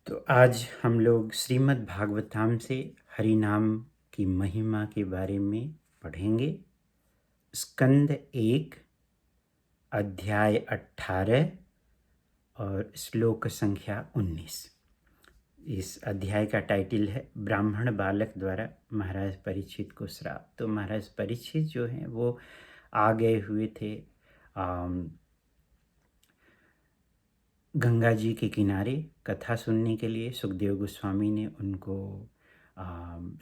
तो आज हम लोग श्रीमद् भागवतम से हरि नाम की महिमा के बारे में पढ़ेंगे। स्कंद 1 अध्याय 18 और श्लोक संख्या 19। इस अध्याय का टाइटल है ब्राह्मण बालक द्वारा महाराज परीक्षित को श्राप। तो महाराज परीक्षित जो हैं वो आ गए हुए थे गंगा जी के किनारे कथा सुनने के लिए। सुखदेव गोस्वामी ने उनको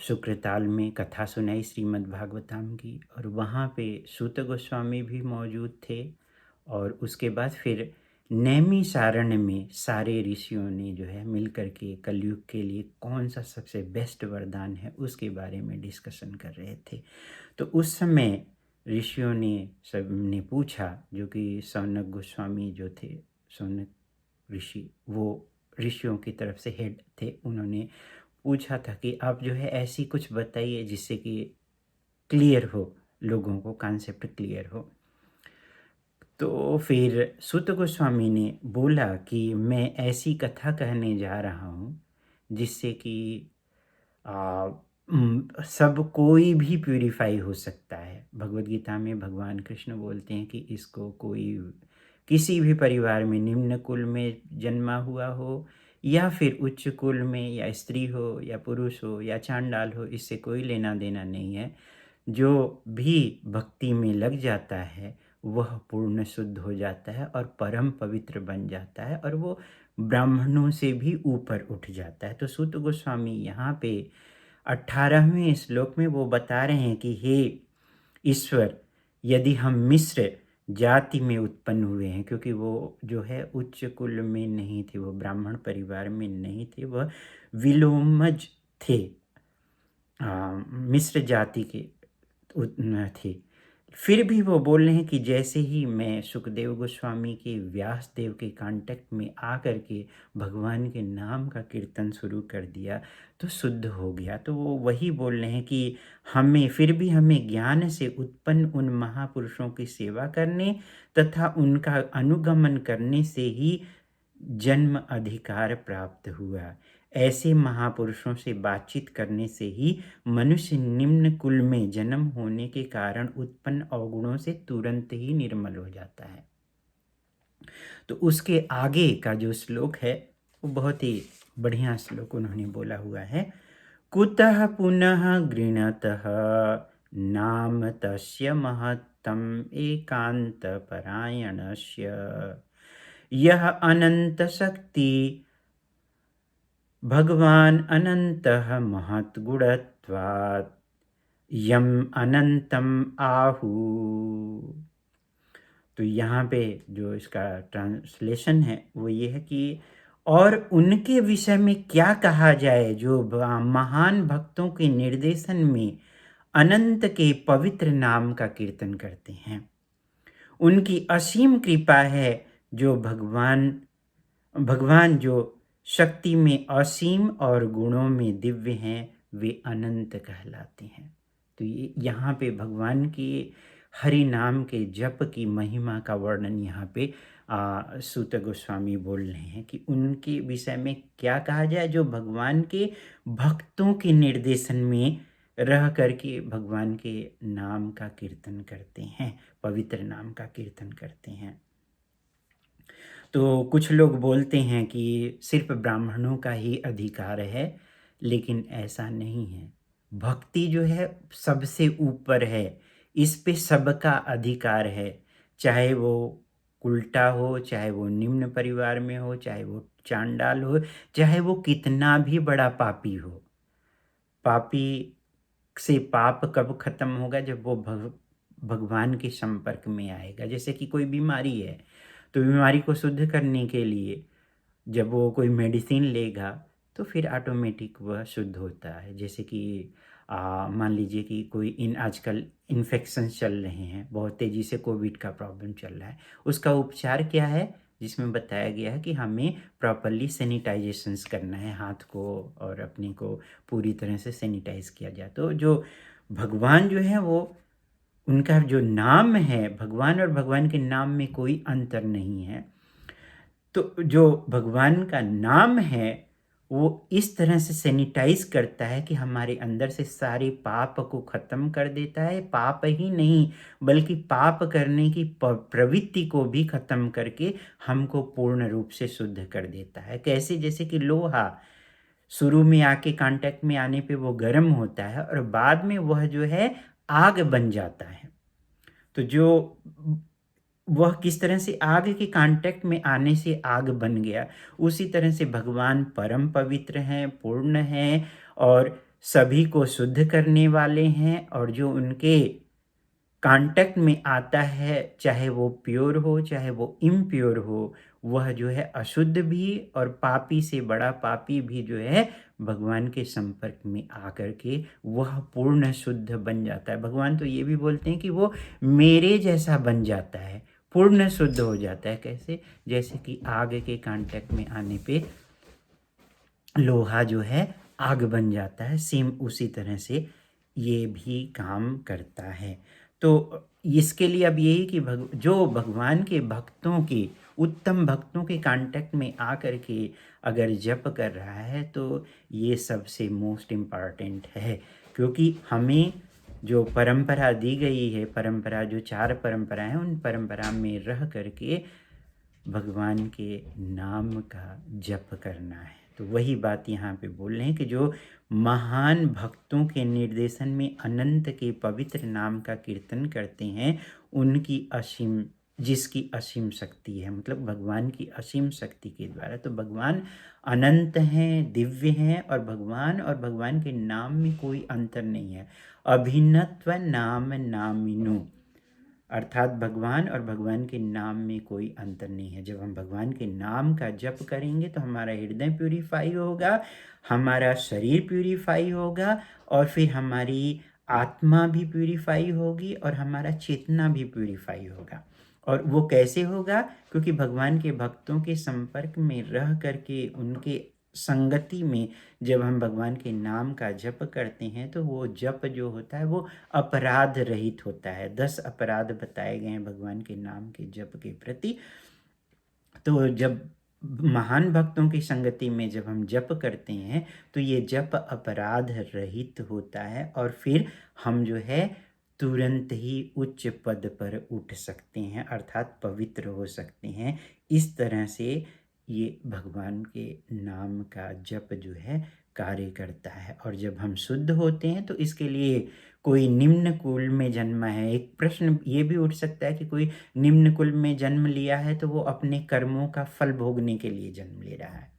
शुक्रताल में कथा सुनाई श्रीमद् भागवतम की, और वहाँ पे सूत गोस्वामी भी मौजूद थे। और उसके बाद फिर नैमिषारण्य में सारे ऋषियों ने जो है मिल कर के कलयुग के लिए कौन सा सबसे बेस्ट वरदान है उसके बारे में डिस्कशन कर रहे थे। तो उस समय ऋषियों ने सब ने पूछा, जो कि सौनक गोस्वामी जो थे, सौनक ऋषि वो ऋषियों की तरफ से हेड थे, उन्होंने पूछा था कि आप जो है ऐसी कुछ बताइए जिससे कि क्लियर हो, लोगों को कॉन्सेप्ट क्लियर हो। तो फिर सूत गोस्वामी ने बोला कि मैं ऐसी कथा कहने जा रहा हूँ जिससे कि सब कोई भी प्यूरिफाई हो सकता है। भगवद गीता में भगवान कृष्ण बोलते हैं कि इसको कोई किसी भी परिवार में, निम्न कुल में जन्मा हुआ हो या फिर उच्च कुल में, या स्त्री हो या पुरुष हो या चांडाल हो, इससे कोई लेना देना नहीं है। जो भी भक्ति में लग जाता है वह पूर्ण शुद्ध हो जाता है और परम पवित्र बन जाता है, और वो ब्राह्मणों से भी ऊपर उठ जाता है। तो सूत गोस्वामी यहाँ पे 18वें श्लोक में वो बता रहे हैं कि हे ईश्वर, यदि हम मिश्र जाति में उत्पन्न हुए हैं, क्योंकि वो जो है उच्च कुल में नहीं थे, वो ब्राह्मण परिवार में नहीं थे, वह विलोमज थे, मिश्र जाति के थे। फिर भी वो बोल रहे हैं कि जैसे ही मैं सुखदेव गोस्वामी के व्यास देव के कांटेक्ट में आकर के भगवान के नाम का कीर्तन शुरू कर दिया तो शुद्ध हो गया। तो वो वही बोल रहे हैं कि हमें ज्ञान से उत्पन्न उन महापुरुषों की सेवा करने तथा उनका अनुगमन करने से ही जन्म अधिकार प्राप्त हुआ। ऐसे महापुरुषों से बातचीत करने से ही मनुष्य निम्न कुल में जन्म होने के कारण उत्पन्न अवगुणों से तुरंत ही निर्मल हो जाता है। तो उसके आगे का जो श्लोक है वो बहुत ही बढ़िया श्लोक उन्होंने बोला हुआ है। कुतः पुनः गृणतः नाम तस्य महत्तम एकांत परायणस्य यह अनंत शक्ति भगवान अनंतः महत्गुणत्वात् यम अनंतम आहु। तो यहाँ पे जो इसका ट्रांसलेशन है वो ये है कि और उनके विषय में क्या कहा जाए जो महान भक्तों के निर्देशन में अनंत के पवित्र नाम का कीर्तन करते हैं। उनकी असीम कृपा है जो भगवान जो शक्ति में असीम और गुणों में दिव्य हैं, वे अनंत कहलाते हैं। तो ये यहाँ पे भगवान के हरि नाम के जप की महिमा का वर्णन यहाँ पे सूत गोस्वामी बोल रहे हैं कि उनके विषय में क्या कहा जाए जो भगवान के भक्तों के निर्देशन में रह करके भगवान के नाम का कीर्तन करते हैं, पवित्र नाम का कीर्तन करते हैं। तो कुछ लोग बोलते हैं कि सिर्फ ब्राह्मणों का ही अधिकार है, लेकिन ऐसा नहीं है। भक्ति जो है सबसे ऊपर है, इस पे सबका अधिकार है, चाहे वो उल्टा हो, चाहे वो निम्न परिवार में हो, चाहे वो चांडाल हो, चाहे वो कितना भी बड़ा पापी हो। पापी से पाप कब खत्म होगा? जब वो भगवान के संपर्क में आएगा। जैसे कि कोई बीमारी है तो बीमारी को शुद्ध करने के लिए जब वो कोई मेडिसिन लेगा तो फिर ऑटोमेटिक वह शुद्ध होता है। जैसे कि मान लीजिए कि कोई आजकल इन्फेक्शन चल रहे हैं, बहुत तेज़ी से कोविड का प्रॉब्लम चल रहा है, उसका उपचार क्या है? जिसमें बताया गया है कि हमें प्रॉपरली सैनिटाइजेशंस करना है, हाथ को और अपने को पूरी तरह से सैनिटाइज किया जाए। तो जो भगवान जो है वो उनका जो नाम है, भगवान और भगवान के नाम में कोई अंतर नहीं है। तो जो भगवान का नाम है वो इस तरह से सैनिटाइज़ करता है कि हमारे अंदर से सारे पाप को ख़त्म कर देता है। पाप ही नहीं, बल्कि पाप करने की प्रवृत्ति को भी ख़त्म करके हमको पूर्ण रूप से शुद्ध कर देता है। कैसे? जैसे कि लोहा शुरू में आके कांटेक्ट में आने पे वो गर्म होता है और बाद में वह जो है आग बन जाता है। तो जो वह किस तरह से आग के कांटेक्ट में आने से आग बन गया, उसी तरह से भगवान परम पवित्र हैं, पूर्ण हैं और सभी को शुद्ध करने वाले हैं, और जो उनके कांटेक्ट में आता है, चाहे वो प्योर हो चाहे वो इम्प्योर हो, वह जो है अशुद्ध भी और पापी से बड़ा पापी भी जो है भगवान के संपर्क में आकर के वह पूर्ण शुद्ध बन जाता है। भगवान तो ये भी बोलते हैं कि वो मेरे जैसा बन जाता है, पूर्ण शुद्ध हो जाता है। कैसे? जैसे कि आग के कांटेक्ट में आने पे लोहा जो है आग बन जाता है, सेम उसी तरह से ये भी काम करता है। तो इसके लिए अब यही कि जो भगवान के भक्तों के, उत्तम भक्तों के कांटेक्ट में आकर के अगर जप कर रहा है, तो ये सबसे मोस्ट इम्पॉर्टेंट है। क्योंकि हमें जो परंपरा दी गई है, परंपरा जो 4 परंपराएं हैं, उन परंपरा में रह करके भगवान के नाम का जप करना है। तो वही बात यहाँ पे बोल रहे हैं कि जो महान भक्तों के निर्देशन में अनंत के पवित्र नाम का कीर्तन करते हैं, उनकी असीम, जिसकी असीम शक्ति है, मतलब भगवान की असीम शक्ति के द्वारा। तो भगवान अनंत हैं, दिव्य हैं, और भगवान के नाम में कोई अंतर नहीं है। अभिन्नत्व नाम नामिनु, अर्थात भगवान और भगवान के नाम में कोई अंतर नहीं है। जब हम भगवान के नाम का जप करेंगे तो हमारा हृदय प्यूरिफाई होगा, हमारा शरीर प्यूरिफाई होगा, और फिर हमारी आत्मा भी प्यूरिफाई होगी और हमारा चेतना भी प्यूरिफाई होगा। और वो कैसे होगा? क्योंकि भगवान के भक्तों के संपर्क में रह करके, उनके संगति में जब हम भगवान के नाम का जप करते हैं, तो वो जप जो होता है वो अपराध रहित होता है। 10 अपराध बताए गए हैं भगवान के नाम के जप के प्रति। तो जब महान भक्तों की संगति में जब हम जप करते हैं, तो ये जप अपराध रहित होता है, और फिर हम जो है तुरंत ही उच्च पद पर उठ सकते हैं, अर्थात पवित्र हो सकते हैं। इस तरह से ये भगवान के नाम का जप जो है कार्य करता है। और जब हम शुद्ध होते हैं, तो इसके लिए कोई निम्न कुल में जन्मा है, एक प्रश्न ये भी उठ सकता है कि कोई निम्न कुल में जन्म लिया है तो वो अपने कर्मों का फल भोगने के लिए जन्म ले रहा है।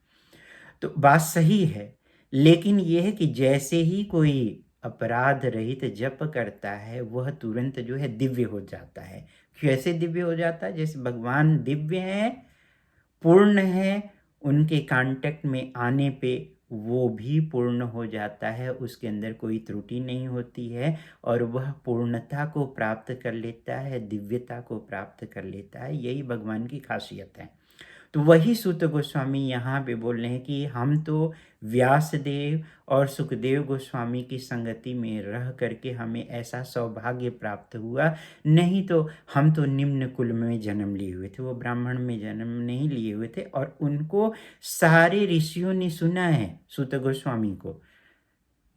तो बात सही है, लेकिन ये है कि जैसे ही कोई अपराध रहित जप करता है, वह तुरंत जो है दिव्य हो जाता है। कैसे दिव्य हो जाता है? जैसे भगवान दिव्य हैं, पूर्ण है, उनके कांटेक्ट में आने पे वो भी पूर्ण हो जाता है, उसके अंदर कोई त्रुटि नहीं होती है, और वह पूर्णता को प्राप्त कर लेता है, दिव्यता को प्राप्त कर लेता है। यही भगवान की खासियत है। तो वही सूत गोस्वामी यहाँ पे बोल रहे हैं कि हम तो व्यासदेव और सुखदेव गोस्वामी की संगति में रह करके हमें ऐसा सौभाग्य प्राप्त हुआ, नहीं तो हम तो निम्न कुल में जन्म लिए हुए थे, वो ब्राह्मण में जन्म नहीं लिए हुए थे। और उनको सारे ऋषियों ने सुना है, सूत गोस्वामी को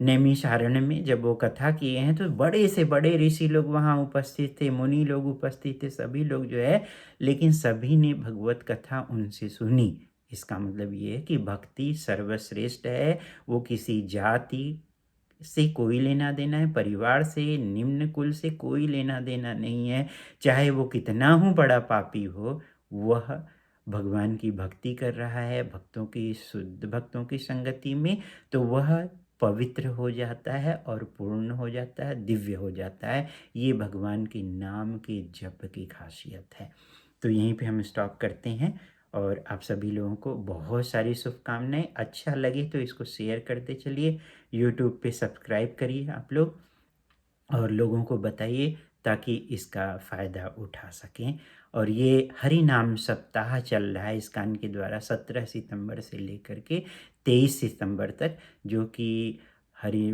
नैमिषारण्य में जब वो कथा किए हैं, तो बड़े से बड़े ऋषि लोग वहाँ उपस्थित थे, मुनि लोग उपस्थित थे, सभी लोग जो है, लेकिन सभी ने भगवत कथा उनसे सुनी। इसका मतलब ये है कि भक्ति सर्वश्रेष्ठ है, वो किसी जाति से कोई लेना देना है, परिवार से, निम्न कुल से कोई लेना देना नहीं है। चाहे वो कितना ही बड़ा पापी हो, वह भगवान की भक्ति कर रहा है, भक्तों की, शुद्ध भक्तों की संगति में, तो वह पवित्र हो जाता है और पूर्ण हो जाता है, दिव्य हो जाता है। ये भगवान के नाम के जप की खासियत है। तो यहीं पे हम स्टॉप करते हैं, और आप सभी लोगों को बहुत सारी शुभकामनाएं। अच्छा लगे तो इसको शेयर करते चलिए, यूट्यूब पे सब्सक्राइब करिए आप लोग, और लोगों को बताइए ताकि इसका फ़ायदा उठा सकें। और ये हरि नाम सप्ताह चल रहा है इस्कॉन के द्वारा 17 सितंबर से लेकर के 23 सितंबर तक, जो कि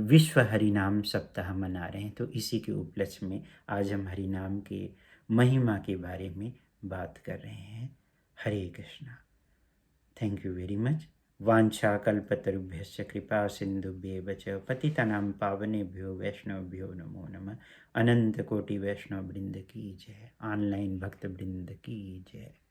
विश्व हरि नाम सप्ताह मना रहे हैं। तो इसी के उपलक्ष्य में आज हम हरि नाम के महिमा के बारे में बात कर रहे हैं। Hare Krishna. Thank you very much. वाञ्छाकल्पतरुभ्यश्च कृपा सिन्धुभ्येव च पतितानां पावनेभ्यो वैष्णवभ्यो नमो नमः। अनंत कोटि वैष्णव वृंद की जय। ऑनलाइन भक्त वृंद की जय।